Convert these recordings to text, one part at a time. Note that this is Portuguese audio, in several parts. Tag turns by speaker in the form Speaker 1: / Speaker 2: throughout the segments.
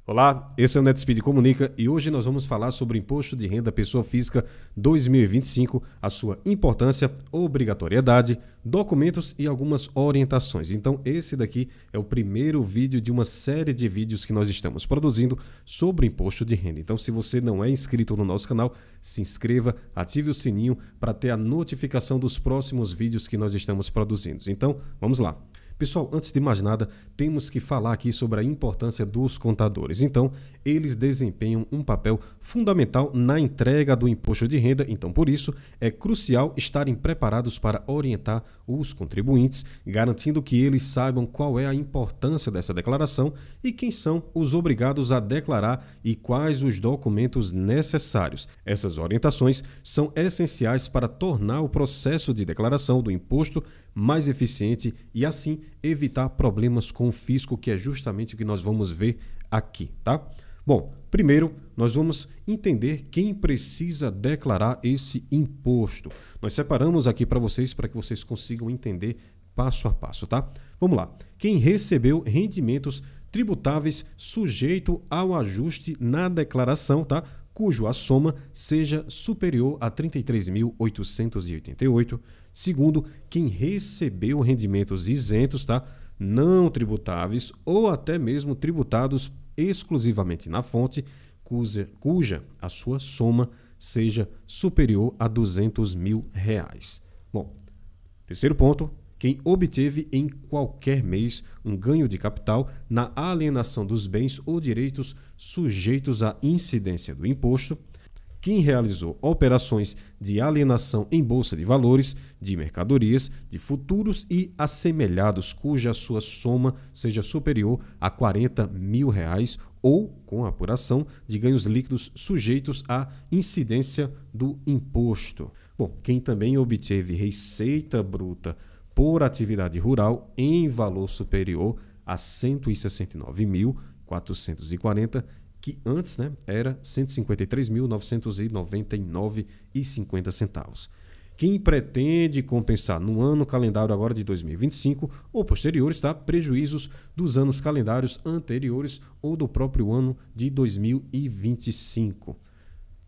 Speaker 1: Olá, esse é o NetSpeed Comunica e hoje nós vamos falar sobre o Imposto de Renda Pessoa Física 2025, a sua importância, obrigatoriedade, documentos e algumas orientações. Então esse daqui é o primeiro vídeo de uma série de vídeos que nós estamos produzindo sobre o Imposto de Renda. Então se você não é inscrito no nosso canal, se inscreva, ative o sininho para ter a notificação dos próximos vídeos que nós estamos produzindo. Então vamos lá. Pessoal, antes de mais nada, temos que falar aqui sobre a importância dos contadores. Então, eles desempenham um papel fundamental na entrega do imposto de renda. Então, por isso, é crucial estarem preparados para orientar os contribuintes, garantindo que eles saibam qual é a importância dessa declaração e quem são os obrigados a declarar e quais os documentos necessários. Essas orientações são essenciais para tornar o processo de declaração do imposto mais eficiente e, assim, evitar problemas com o fisco, que é justamente o que nós vamos ver aqui, tá? Bom, primeiro nós vamos entender quem precisa declarar esse imposto. Nós separamos aqui para vocês que vocês consigam entender passo a passo, tá? Vamos lá. Quem recebeu rendimentos tributáveis sujeito ao ajuste na declaração, tá? Cujo a soma seja superior a R$ 33.888. Segundo, quem recebeu rendimentos isentos, tá? Não tributáveis ou até mesmo tributados exclusivamente na fonte, cuja a sua soma seja superior a R$ 200 mil. Bom, terceiro ponto, quem obteve em qualquer mês um ganho de capital na alienação dos bens ou direitos sujeitos à incidência do imposto, quem realizou operações de alienação em bolsa de valores, de mercadorias, de futuros e assemelhados, cuja sua soma seja superior a R$ 40 mil, ou com apuração de ganhos líquidos sujeitos à incidência do imposto. Bom, quem também obteve receita bruta por atividade rural em valor superior a R$ 169.440, que antes, era R$ 153.999,50. Quem pretende compensar no ano calendário agora de 2025 ou posteriores, tá? Prejuízos dos anos calendários anteriores ou do próprio ano de 2025.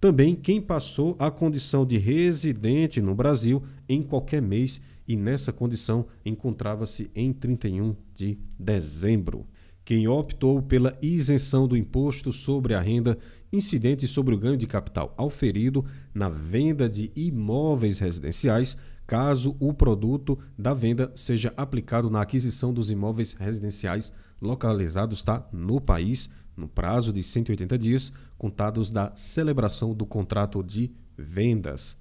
Speaker 1: Também quem passou a condição de residente no Brasil em qualquer mês e nessa condição encontrava-se em 31 de dezembro. Quem optou pela isenção do imposto sobre a renda incidente sobre o ganho de capital auferido na venda de imóveis residenciais, caso o produto da venda seja aplicado na aquisição dos imóveis residenciais localizados, no país, no prazo de 180 dias, contados da celebração do contrato de vendas.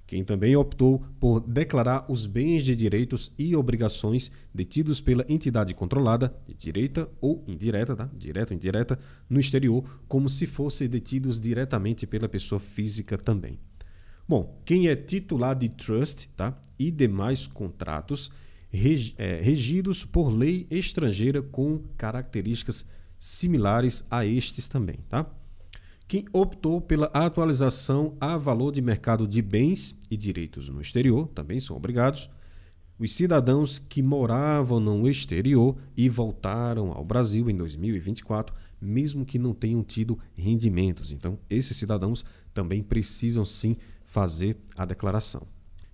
Speaker 1: Quem também optou por declarar os bens de direitos e obrigações detidos pela entidade controlada, direita ou indireta, direta ou indireta, no exterior, como se fossem detidos diretamente pela pessoa física também. Bom, quem é titular de trust, e demais contratos regidos por lei estrangeira com características similares a estes também, Quem optou pela atualização a valor de mercado de bens e direitos no exterior também são obrigados. Os cidadãos que moravam no exterior e voltaram ao Brasil em 2024, mesmo que não tenham tido rendimentos. Então, esses cidadãos também precisam sim fazer a declaração.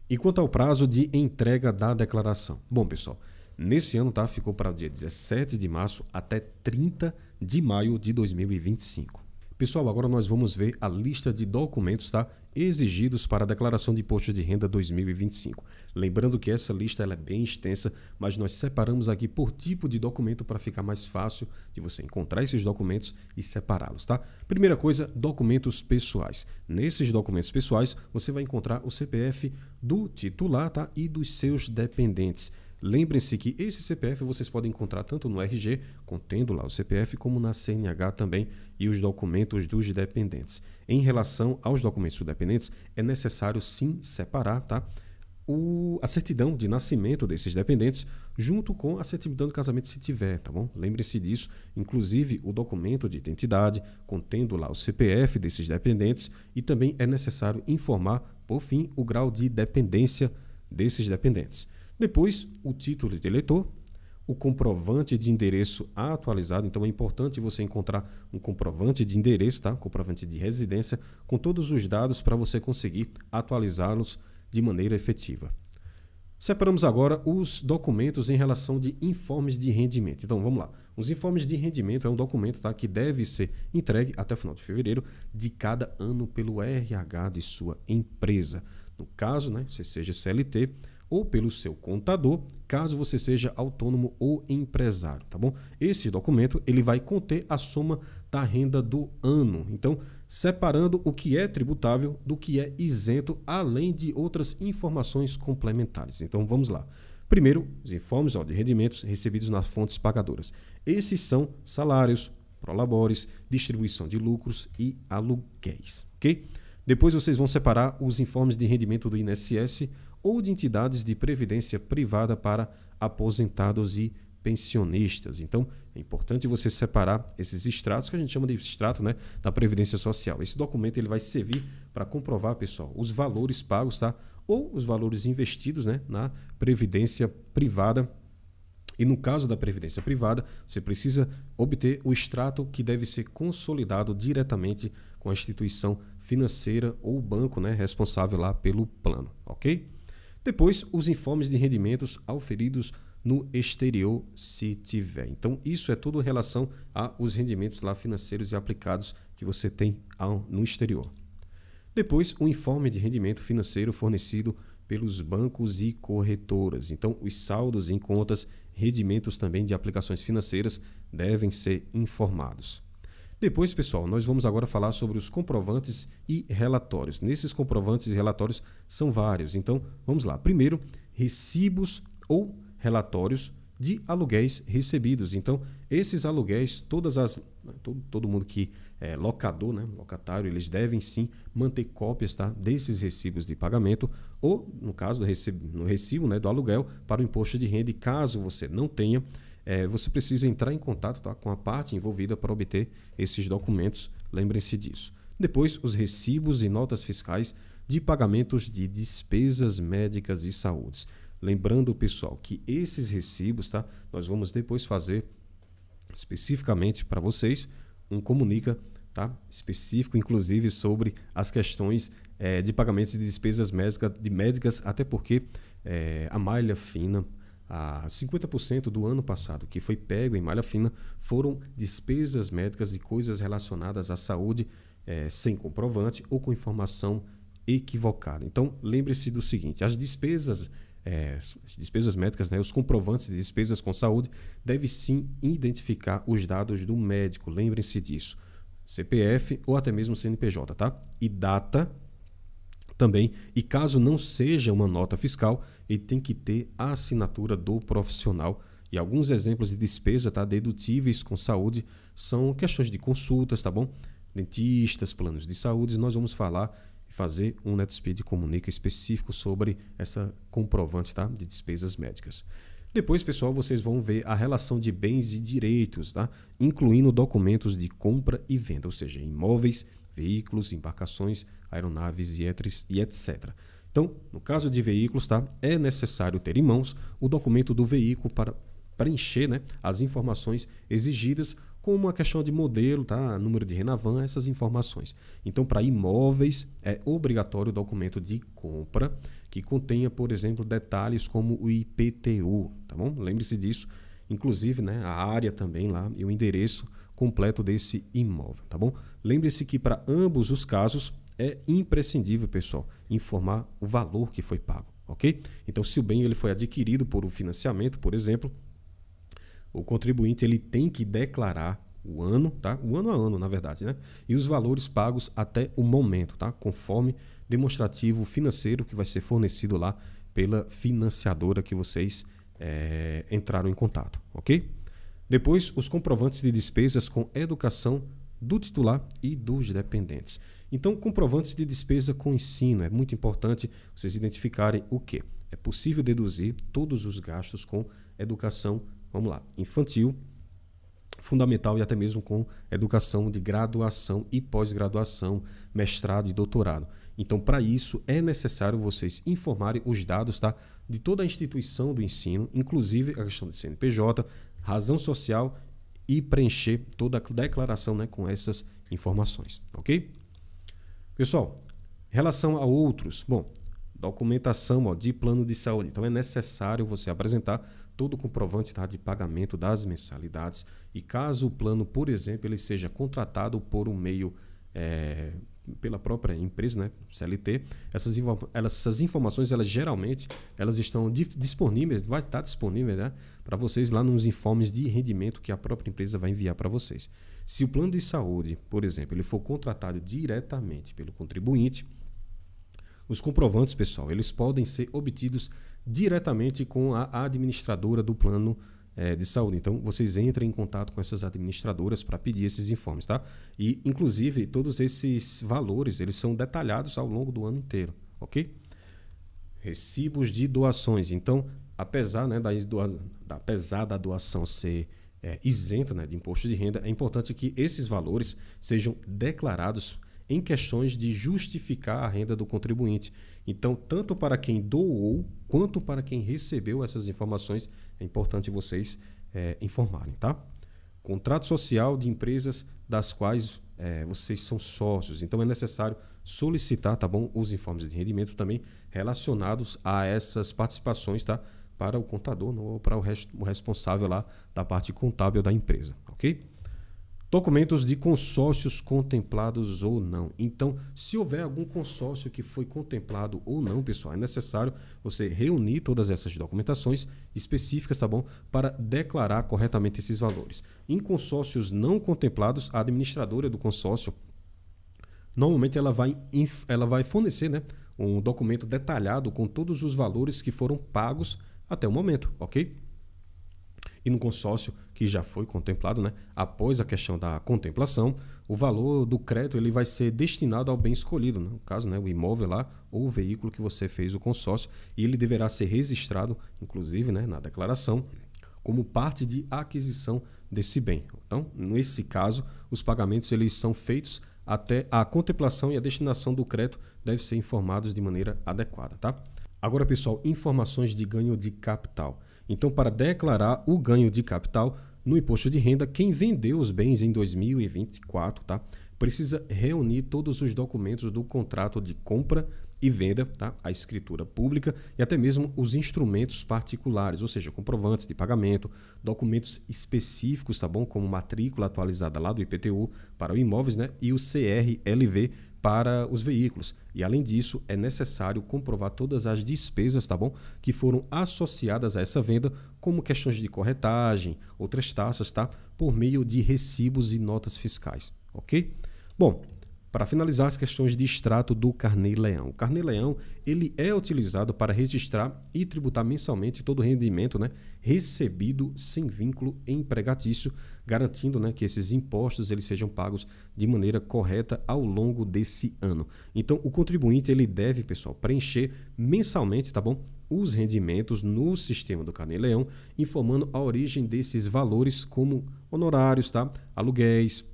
Speaker 1: E quanto ao prazo de entrega da declaração? Bom, pessoal, nesse ano ficou para o dia 17 de março até 30 de maio de 2025. Pessoal, agora nós vamos ver a lista de documentos exigidos para a declaração de imposto de renda 2025. Lembrando que essa lista é bem extensa, mas nós separamos aqui por tipo de documento para ficar mais fácil de você encontrar esses documentos e separá-los. Primeira coisa, documentos pessoais. Nesses documentos pessoais, você vai encontrar o CPF do titular e dos seus dependentes. Lembrem-se que esse CPF vocês podem encontrar tanto no RG, contendo lá o CPF, como na CNH também e os documentos dos dependentes. Em relação aos documentos dos dependentes, é necessário sim separar a certidão de nascimento desses dependentes junto com a certidão de casamento se tiver, bom? Lembre-se disso, inclusive o documento de identidade, contendo lá o CPF desses dependentes, e também é necessário informar, por fim, o grau de dependência desses dependentes. Depois, o título de eleitor, o comprovante de endereço atualizado. Então é importante você encontrar um comprovante de endereço, tá? Comprovante de residência, com todos os dados para você conseguir atualizá-los de maneira efetiva. Separamos agora os documentos em relação de informes de rendimento. Então vamos lá. Os informes de rendimento é um documento, tá, que deve ser entregue até o final de fevereiro de cada ano pelo RH de sua empresa. No caso, né, você seja CLT, ou pelo seu contador, caso você seja autônomo ou empresário, tá bom? Esse documento ele vai conter a soma da renda do ano. Então, separando o que é tributável do que é isento, além de outras informações complementares. Então, vamos lá. Primeiro, os informes de rendimentos recebidos nas fontes pagadoras. Esses são salários, prolabores, distribuição de lucros e aluguéis, ok? Depois vocês vão separar os informes de rendimento do INSS ou de entidades de previdência privada para aposentados e pensionistas. Então, é importante você separar esses extratos, que a gente chama de extrato, né, da Previdência Social. Esse documento ele vai servir para comprovar, pessoal, os valores pagos, tá? Ou os valores investidos, né, na Previdência Privada. E no caso da Previdência Privada, você precisa obter o extrato que deve ser consolidado diretamente com a instituição financeira ou banco, né, responsável lá pelo plano, ok? Depois, os informes de rendimentos auferidos no exterior, se tiver. Então, isso é tudo em relação aos rendimentos lá financeiros e aplicados que você tem no exterior. Depois, o informe de rendimento financeiro fornecido pelos bancos e corretoras. Então, os saldos em contas, rendimentos também de aplicações financeiras devem ser informados. Depois, pessoal, nós vamos agora falar sobre os comprovantes e relatórios. Nesses comprovantes e relatórios são vários. Então, vamos lá. Primeiro, recibos ou relatórios de aluguéis recebidos. Então, esses aluguéis, todo mundo que é locador, né, locatário, eles devem sim manter cópias, tá, desses recibos de pagamento ou, no caso, no recibo, né, do aluguel para o imposto de renda. E caso você não tenha, você precisa entrar em contato, tá, com a parte envolvida para obter esses documentos. Lembrem-se disso. Depois, os recibos e notas fiscais de pagamentos de despesas médicas e saúde. Lembrando, pessoal, que esses recibos, tá, nós vamos depois fazer especificamente para vocês um comunica, tá, específico, inclusive, sobre as questões de pagamentos de despesas médicas, até porque a malha fina, 50% do ano passado que foi pego em malha fina foram despesas médicas e coisas relacionadas à saúde sem comprovante ou com informação equivocada. Então, lembre-se do seguinte, as despesas médicas, né, os comprovantes de despesas com saúde devem sim identificar os dados do médico, lembrem-se disso, CPF ou até mesmo CNPJ, tá? E data também, e caso não seja uma nota fiscal, ele tem que ter a assinatura do profissional. E alguns exemplos de despesa, tá, dedutíveis com saúde são questões de consultas, tá bom? Dentistas, planos de saúde. Nós vamos falar e fazer um NetSpeed Comunica específico sobre essa comprovante, tá, de despesas médicas. Depois, pessoal, vocês vão ver a relação de bens e direitos, tá, incluindo documentos de compra e venda, ou seja, imóveis, veículos, embarcações, aeronaves e etc. Então, no caso de veículos, tá, é necessário ter em mãos o documento do veículo para preencher, né, as informações exigidas, como a questão de modelo, tá, número de Renavan, essas informações. Então, para imóveis, é obrigatório o documento de compra que contenha, por exemplo, detalhes como o IPTU, tá bom? Lembre-se disso, inclusive, né, a área também lá e o endereço completo desse imóvel, tá bom? Lembre-se que para ambos os casos é imprescindível, pessoal, informar o valor que foi pago, ok? Então, se o bem ele foi adquirido por um financiamento, por exemplo, o contribuinte ele tem que declarar o ano, tá? O ano a ano, na verdade, né? E os valores pagos até o momento, tá? Conforme demonstrativo financeiro que vai ser fornecido lá pela financiadora que vocês entraram em contato, ok? Depois, os comprovantes de despesas com educação do titular e dos dependentes. Então, comprovantes de despesa com ensino. É muito importante vocês identificarem o quê? É possível deduzir todos os gastos com educação, vamos lá, infantil, fundamental e até mesmo com educação de graduação e pós-graduação, mestrado e doutorado. Então, para isso, é necessário vocês informarem os dados, tá, de toda a instituição do ensino, inclusive a questão de CNPJ, razão social e preencher toda a declaração, né, com essas informações, ok? Pessoal, em relação a outros, bom, documentação, ó, de plano de saúde. Então, é necessário você apresentar todo o comprovante, tá, de pagamento das mensalidades. E caso o plano, por exemplo, ele seja contratado por um meio, pela própria empresa, né, CLT, essas informações, elas geralmente elas estão disponíveis, vai estar disponível, né, para vocês lá nos informes de rendimento que a própria empresa vai enviar para vocês. Se o plano de saúde, por exemplo, ele for contratado diretamente pelo contribuinte, os comprovantes, pessoal, eles podem ser obtidos diretamente com a administradora do plano de saúde. Então, vocês entrem em contato com essas administradoras para pedir esses informes, tá? E, inclusive, todos esses valores, eles são detalhados ao longo do ano inteiro, ok? Recibos de doações. Então, apesar, né, apesar da doação ser isenta, né, de imposto de renda, é importante que esses valores sejam declarados em questões de justificar a renda do contribuinte. Então, tanto para quem doou, quanto para quem recebeu essas informações, é importante vocês informarem, tá? Contrato social de empresas das quais vocês são sócios. Então, é necessário solicitar, tá bom, os informes de rendimento também relacionados a essas participações, tá? Para o contador ou para o responsável lá da parte contábil da empresa, ok? Documentos de consórcios contemplados ou não. Então, se houver algum consórcio que foi contemplado ou não, pessoal, é necessário você reunir todas essas documentações específicas, tá bom? Para declarar corretamente esses valores. Em consórcios não contemplados, a administradora do consórcio, normalmente ela vai fornecer, né, um documento detalhado com todos os valores que foram pagos até o momento, ok? E no consórcio que já foi contemplado, né, após a questão da contemplação, o valor do crédito ele vai ser destinado ao bem escolhido, no caso, né, o imóvel lá ou o veículo que você fez o consórcio, e ele deverá ser registrado, inclusive, né, na declaração, como parte de aquisição desse bem. Então, nesse caso, os pagamentos eles são feitos até a contemplação e a destinação do crédito devem ser informados de maneira adequada, tá? Agora, pessoal, informações de ganho de capital. Então, para declarar o ganho de capital no imposto de renda, quem vendeu os bens em 2024, tá, precisa reunir todos os documentos do contrato de compra e venda, tá, a escritura pública e até mesmo os instrumentos particulares, ou seja, comprovantes de pagamento, documentos específicos, tá bom, como matrícula atualizada lá do IPTU para os imóveis, né, e o CRLV para os veículos. E além disso, é necessário comprovar todas as despesas, tá bom, que foram associadas a essa venda, como questões de corretagem, outras taxas, tá, por meio de recibos e notas fiscais, ok? Bom, para finalizar as questões de extrato do Carnê-Leão. O Carnê-Leão ele é utilizado para registrar e tributar mensalmente todo o rendimento, né, recebido sem vínculo empregatício, garantindo, né, que esses impostos eles sejam pagos de maneira correta ao longo desse ano. Então, o contribuinte ele deve, pessoal, preencher mensalmente, tá bom, os rendimentos no sistema do Carnê-Leão, informando a origem desses valores como honorários, tá, aluguéis,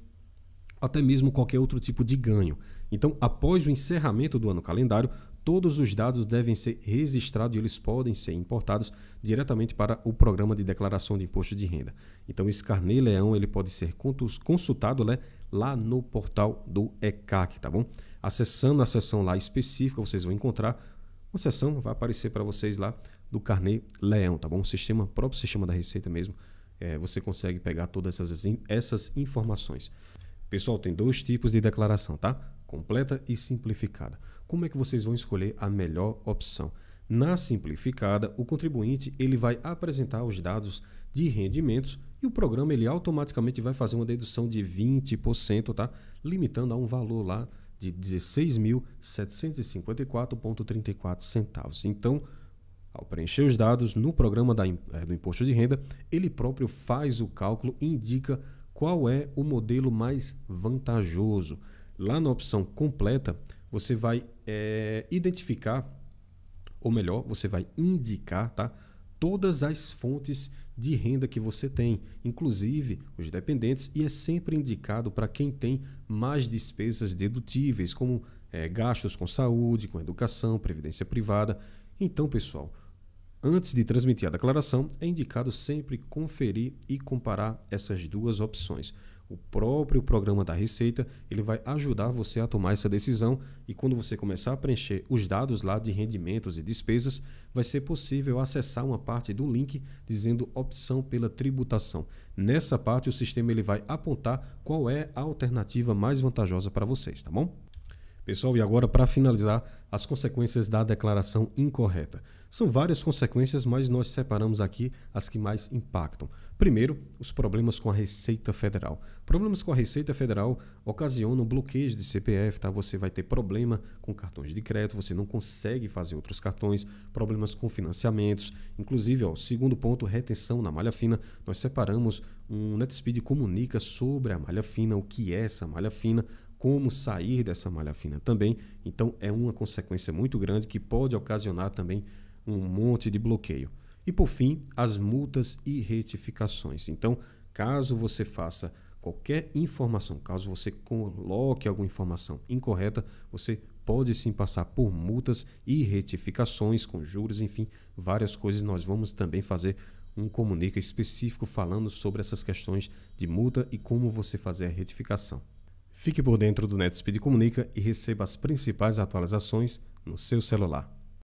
Speaker 1: até mesmo qualquer outro tipo de ganho. Então, após o encerramento do ano calendário, todos os dados devem ser registrados e eles podem ser importados diretamente para o programa de declaração de imposto de renda. Então, esse Carnê-Leão ele pode ser consultado, né, lá no portal do ECAC, tá bom? Acessando a seção lá específica, vocês vão encontrar uma seção, vai aparecer para vocês lá do Carnê-Leão, tá bom? O próprio sistema da Receita mesmo, você consegue pegar todas essas informações. Pessoal, tem dois tipos de declaração, tá? Completa e simplificada. Como é que vocês vão escolher a melhor opção? Na simplificada, o contribuinte ele vai apresentar os dados de rendimentos e o programa ele automaticamente vai fazer uma dedução de 20%, tá? Limitando a um valor lá de 16.754,34 centavos. Então, ao preencher os dados no programa do imposto de renda, ele próprio faz o cálculo e indica qual é o modelo mais vantajoso. Lá na opção completa, você vai identificar, ou melhor, você vai indicar, tá, todas as fontes de renda que você tem, inclusive os dependentes, e é sempre indicado para quem tem mais despesas dedutíveis, como gastos com saúde, com educação, previdência privada. Então, pessoal, antes de transmitir a declaração, é indicado sempre conferir e comparar essas duas opções. O próprio programa da Receita, ele vai ajudar você a tomar essa decisão, e quando você começar a preencher os dados lá de rendimentos e despesas, vai ser possível acessar uma parte do link dizendo opção pela tributação. Nessa parte o sistema ele vai apontar qual é a alternativa mais vantajosa para vocês, tá bom? Pessoal, e agora para finalizar, as consequências da declaração incorreta. São várias consequências, mas nós separamos aqui as que mais impactam. Primeiro, os problemas com a Receita Federal. Problemas com a Receita Federal ocasionam bloqueios de CPF, tá? Você vai ter problema com cartões de crédito, você não consegue fazer outros cartões, problemas com financiamentos. Inclusive, segundo ponto, retenção na malha fina. Nós separamos, um NetSpeed comunica sobre a malha fina, o que é essa malha fina, como sair dessa malha fina também. Então é uma consequência muito grande que pode ocasionar também um monte de bloqueio. E por fim, as multas e retificações. Então, caso você faça qualquer informação, caso você coloque alguma informação incorreta, você pode sim passar por multas e retificações com juros, enfim, várias coisas. Nós vamos também fazer um comunica específico falando sobre essas questões de multa e como você fazer a retificação. Fique por dentro do NetSpeed Comunica e receba as principais atualizações no seu celular.